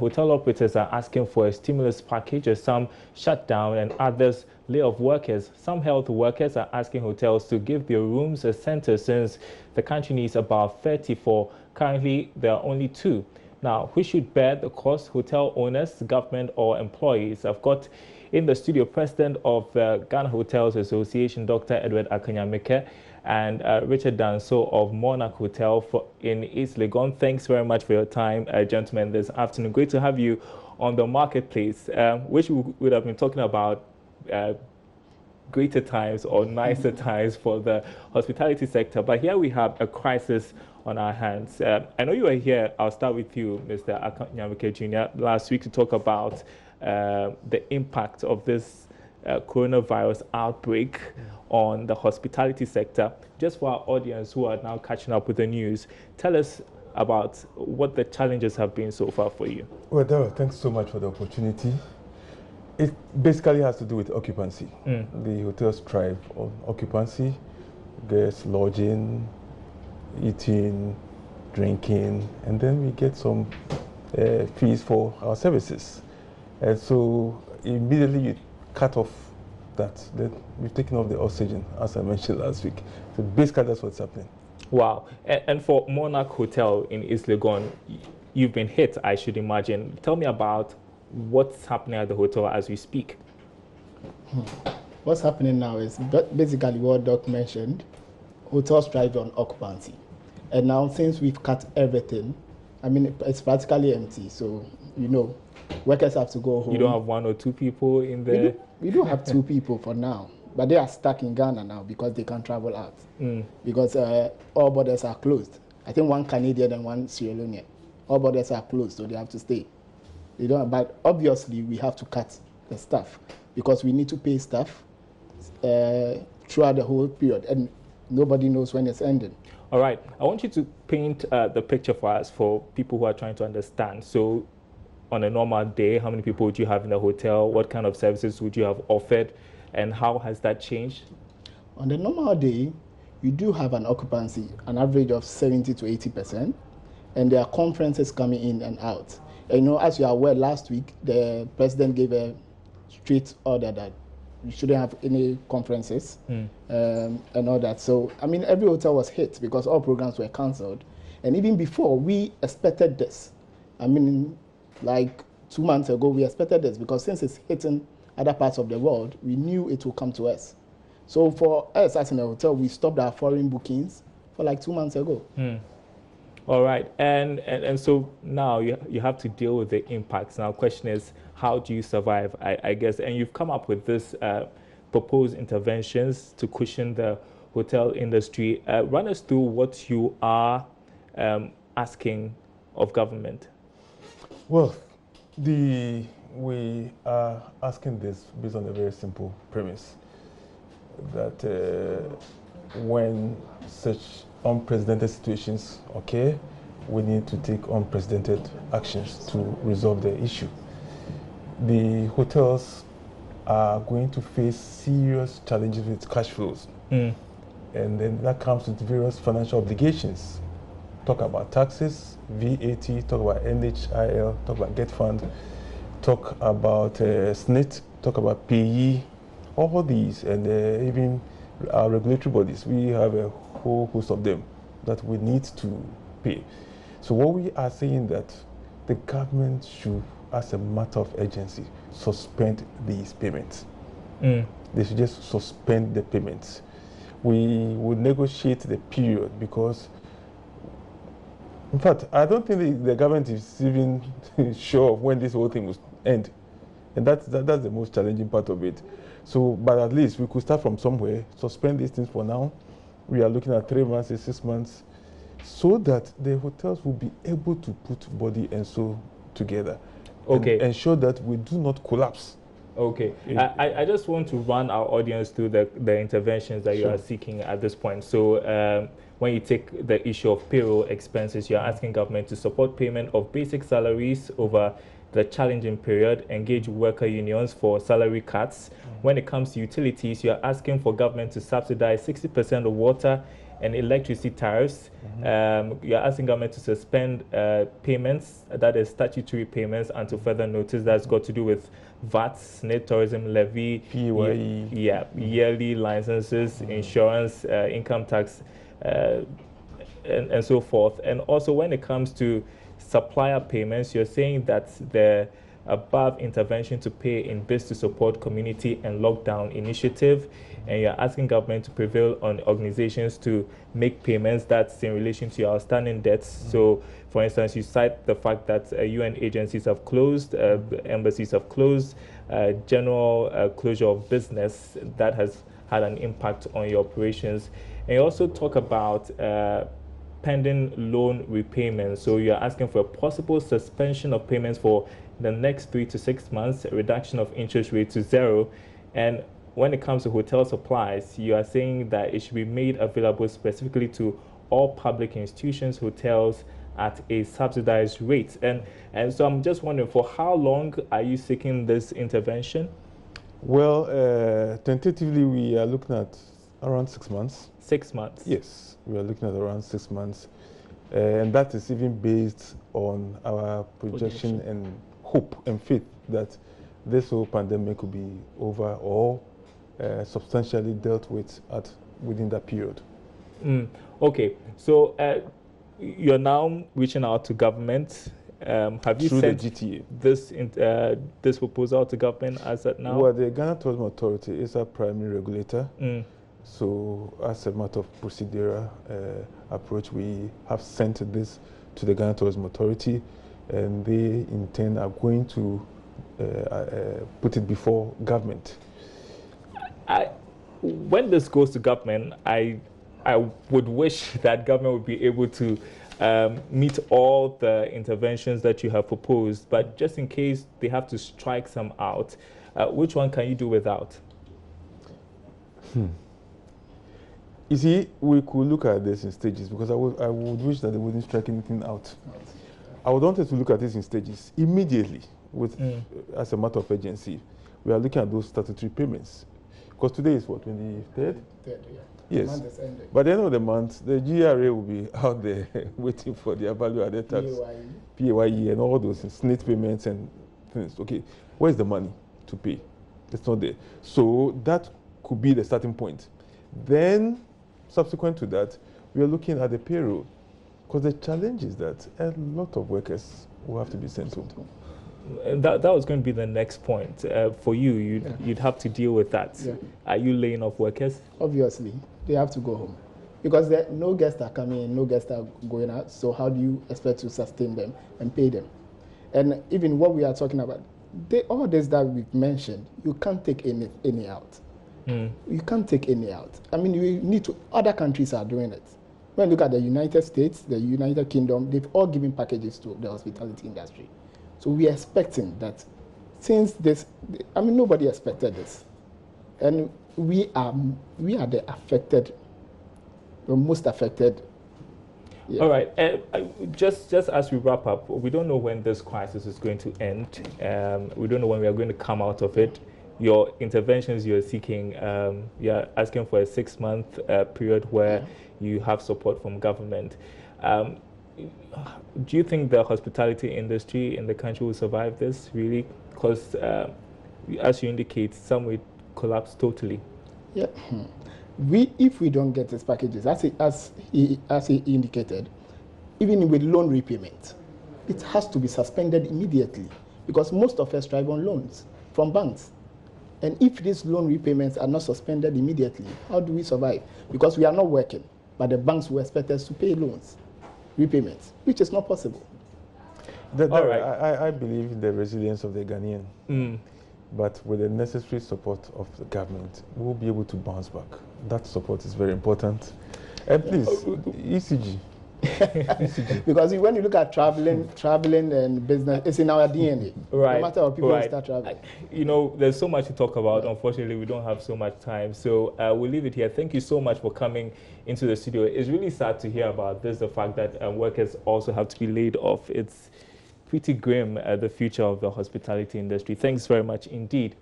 hotel operators are asking for a stimulus package as some shut down and others lay off workers. Some health workers are asking hotels to give their rooms a center since the country needs about 34. Currently, there are only 2. Now, who should bear the cost? Hotel owners, government, or employees? I've got in the studio president of the Ghana Hotels Association, Dr. Edward Akanyamike, and Richard Danso of Monarch Hotel in East Legon. Thanks very much for your time, gentlemen, this afternoon. Great to have you on the marketplace, which we would have been talking about greater times or nicer times for the hospitality sector. But here we have a crisis on our hands. I know you were here. I'll start with you, Mr. Akanyamike Jr., last week to talk about the impact of this coronavirus outbreak on the hospitality sector. Just for our audience who are now catching up with the news, tell us about what the challenges have been so far for you. Well, Daryl, thanks so much for the opportunity. It basically has to do with occupancy. The hotels thrive on occupancy, guests, lodging, eating, drinking, and then we get some fees for our services. And so immediately you cut off that. Then we've taken off the oxygen, as I mentioned last week. So basically that's what's happening. Wow. And for Monarch Hotel in East Legon, you've been hit, I should imagine. Tell me about what's happening at the hotel as we speak. What's happening now is basically what Doc mentioned. Hotels thrive on occupancy. And now since we've cut everything, I mean, it's practically empty. So, you know, workers have to go home. You don't have 1 or 2 people in there? We do have 2 people for now. But they are stuck in Ghana now because they can't travel out. Because all borders are closed. I think 1 Canadian and 1 Sierra Leonean. All borders are closed, so they have to stay. They don't. But obviously, we have to cut the staff because we need to pay staff throughout the whole period, and nobody knows when it's ending. All right. I want you to paint the picture for us, for people who are trying to understand. So, on a normal day, how many people would you have in the hotel? What kind of services would you have offered? And how has that changed? On the normal day, you do have an occupancy, an average of 70 to 80%, and there are conferences coming in and out. And, you know, as you are aware, last week, the president gave a strict order that you shouldn't have any conferences and all that. So, I mean, every hotel was hit because all programs were cancelled. And even before, we expected this. I mean, like 2 months ago, we expected this because since it's hitting other parts of the world, we knew it will come to us. So for us as in a hotel, we stopped our foreign bookings for like 2 months ago. All right, and so now you have to deal with the impacts. Now, the question is, how do you survive, I guess? And you've come up with this proposed interventions to cushion the hotel industry. Run us through what you are asking of government. Well, we are asking this based on a very simple premise that when such unprecedented situations occur, we need to take unprecedented actions to resolve the issue. The hotels are going to face serious challenges with cash flows. And then that comes with various financial obligations. Talk about taxes, VAT, talk about NHIL, talk about Get Fund, talk about SNIT, talk about PE, all these, and even our regulatory bodies. We have a whole host of them that we need to pay. So what we are saying that the government should, as a matter of urgency, suspend these payments. They should just suspend the payments. We would negotiate the period because, in fact, I don't think the government is even sure of when this whole thing will end. And that's the most challenging part of it. So, but at least we could start from somewhere, suspend these things for now. We are looking at 3 months and 6 months so that the hotels will be able to put body and soul together. Okay. And ensure that we do not collapse. Okay. I just want to run our audience through the interventions that you are seeking at this point. So when you take the issue of payroll expenses, you're asking government to support payment of basic salaries over the challenging period, engage worker unions for salary cuts. When it comes to utilities, you're asking for government to subsidize 60% of water and electricity tariffs. You're asking government to suspend payments, that is statutory payments, until further notice. That's got to do with VAT, SNIT, tourism levy, PAYE. yearly licenses, insurance, income tax, and so forth. And also when it comes to supplier payments, you're saying that the above intervention to pay in bids to support community and lockdown initiative, and you're asking government to prevail on organizations to make payments that's in relation to your outstanding debts. So, for instance, you cite the fact that UN agencies have closed, embassies have closed, general closure of business that has had an impact on your operations. And you also talk about pending loan repayments. So you're asking for a possible suspension of payments for the next 3 to 6 months, a reduction of interest rate to 0. And when it comes to hotel supplies, you are saying that it should be made available specifically to all public institutions, hotels, at a subsidized rate. And so I'm just wondering, for how long are you seeking this intervention? Well, tentatively, we are looking at around 6 months. 6 months? Yes, we are looking at around 6 months. And that is even based on our projection and hope and faith that this whole pandemic will be over or substantially dealt with within that period. Okay, so you're now reaching out to government. Have you sent this proposal to government as of now? Well, the Ghana Tourism Authority is our primary regulator. So as a matter of procedural approach, we have sent this to the Ghana Tourism Authority, and they intend are going to put it before government. When this goes to government, I would wish that government would be able to meet all the interventions that you have proposed, but just in case they have to strike some out, which one can you do without? You see, we could look at this in stages, because I would wish that they wouldn't strike anything out. I would want us to look at this in stages immediately, with as a matter of urgency. We are looking at those statutory payments, because today is what, 23rd? Yes. The month is ending. By the end of the month, the GRA will be out there waiting for their value-added tax, PAYE, and all those SNIT payments and things. Okay, where's the money to pay? It's not there. So that could be the starting point. Then, subsequent to that, we are looking at the payroll, because the challenge is that a lot of workers will have to be sent home. That was going to be the next point. For you, you'd have to deal with that. Are you laying off workers? Obviously, they have to go home, because no guests are coming in, no guests are going out. So how do you expect to sustain them and pay them? And even what we are talking about, all this that we've mentioned, you can't take any out. You can't take any out. I mean, you need to. Other countries are doing it. When you look at the United States, the United Kingdom, they've all given packages to the hospitality industry. So we are expecting that since this, I mean, nobody expected this. And we are the affected, the most affected. All right. Just as we wrap up, we don't know when this crisis is going to end. We don't know when we are going to come out of it. Your interventions you're seeking, you're asking for a 6-month period where you have support from government. Do you think the hospitality industry in the country will survive this, really? Because, as you indicate, some will collapse totally. Yeah. If we don't get these packages, as he indicated, even with loan repayment, it has to be suspended immediately, because most of us thrive on loans from banks. And if these loan repayments are not suspended immediately, how do we survive? Because we are not working, but the banks will expect us to pay loans, repayments, which is not possible. All right. I believe in the resilience of the Ghanaian. But with the necessary support of the government, we'll be able to bounce back. That support is very important. And please, ECG. Because when you look at traveling and business, it's in our DNA. Right. No matter how people start traveling. You know, there's so much to talk about. Unfortunately, we don't have so much time. So we'll leave it here. Thank you so much for coming into the studio. It's really sad to hear about this, the fact that workers also have to be laid off. It's pretty grim, the future of the hospitality industry. Thanks very much indeed.